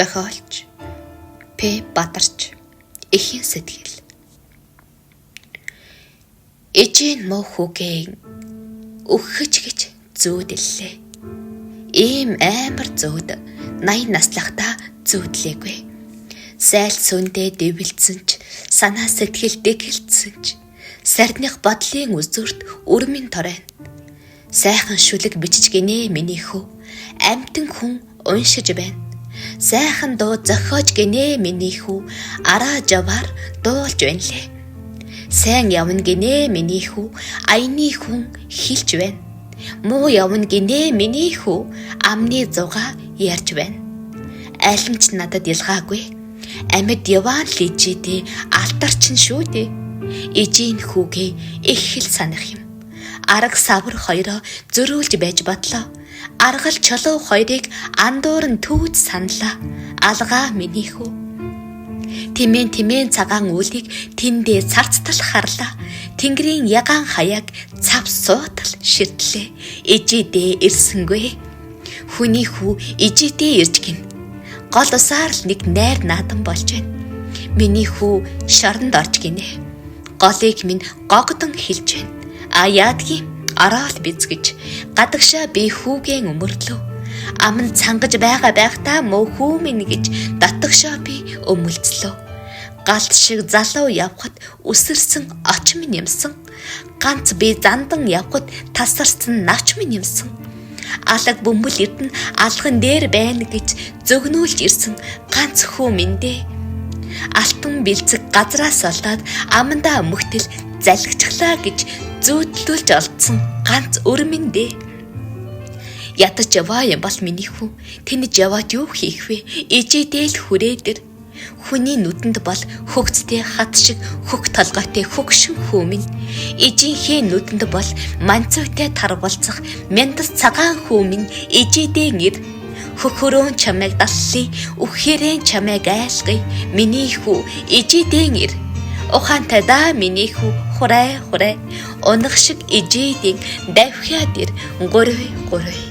Зохиолч П. Бадарч. Эхийн сэтгэл. Ижийн муу хүүгээ өгөхөж гэж зүүдэллээ. Ийм амар зүүд 80 наслахта зүүдлээгүй. Сайл сүндээ дэвэлцэн ч санаа сэтгэл дэгэлцсэн ч сарних бодлын үзүрт өрмийн торайн. Сайхан шүлэг бичиж гинэ миний хүү. Амтэн хүн уншиж байна. Сайхан дуу зохиож гинэ миний хүү. Араа жаваар дуулж байна лээ. Сайн явна гинэ миний хүү. Аяны хүн хилж байна. Муу явна гинэ миний хүү. Амны зугаа ярьж байна. Айлмч надад ялгаагүй. Амьд яваан л ижидээ алдарчин шүү дээ. Ижийн хүүгээ их хэл санах юм. Арга савар хоёроо зөрүүлж байж бодлоо. Аргал чулуу хоёрыг андуурн түүж саналаа. Алгаа миний хүү. Тимэн цагаан үлийг тэндээ царцтал харлаа. Тэнгэрийн ягаан хаяаг цав суутал ширтлээ. Ижидээ ирсэнгүй. Хүний хүү ижидээ ирж гин. Гол усаар л нэг найр наадам болж байна. Миний хүү шоронд орж гинэ. Голыг минь гогдон хилж байна. А яадгийн араал бизгэж гадагшаа би хүүгийн өмөрлөө. Аман цангаж байгаа байхдаа мөө хүү минь гэж дотгошоо би өмөлцлөө. Галт шиг залуу явхад үсэрсэн оч минь юмсан. Ганц би зандан явхад тасарсан навч минь юмсан. Алаг бөмбөл эрдэн алган дээр байна гэж зөгнүүлж ирсэн ганц хүү минь дээ. Алтан бэлцэг газраас олдоод амандаа мөхтөл залгичглаа гэж зүүдлүүлж олдсон ганц өрмөн дээ. Ятаж яваа юм бол миний хүү. Тэнэж яваад юу хийх вэ? Ижидээ л хүрээдэр. Хүний нүдэнд бол хөгцтэй хат шиг хөх толгойтой хөгшин хүү минь. Ижийнхээ нүдэнд бол манцуутай тарвалцах мяндас цагаан хүү минь. Ижидээ ngir хөхөрөн чамайг даллий, үхэрэн чамайг айлгый. Миний хүү ижидээ ngir ухаантай да миний хүү хурай. Унах шиг ижидийн давхиад ир гурвь.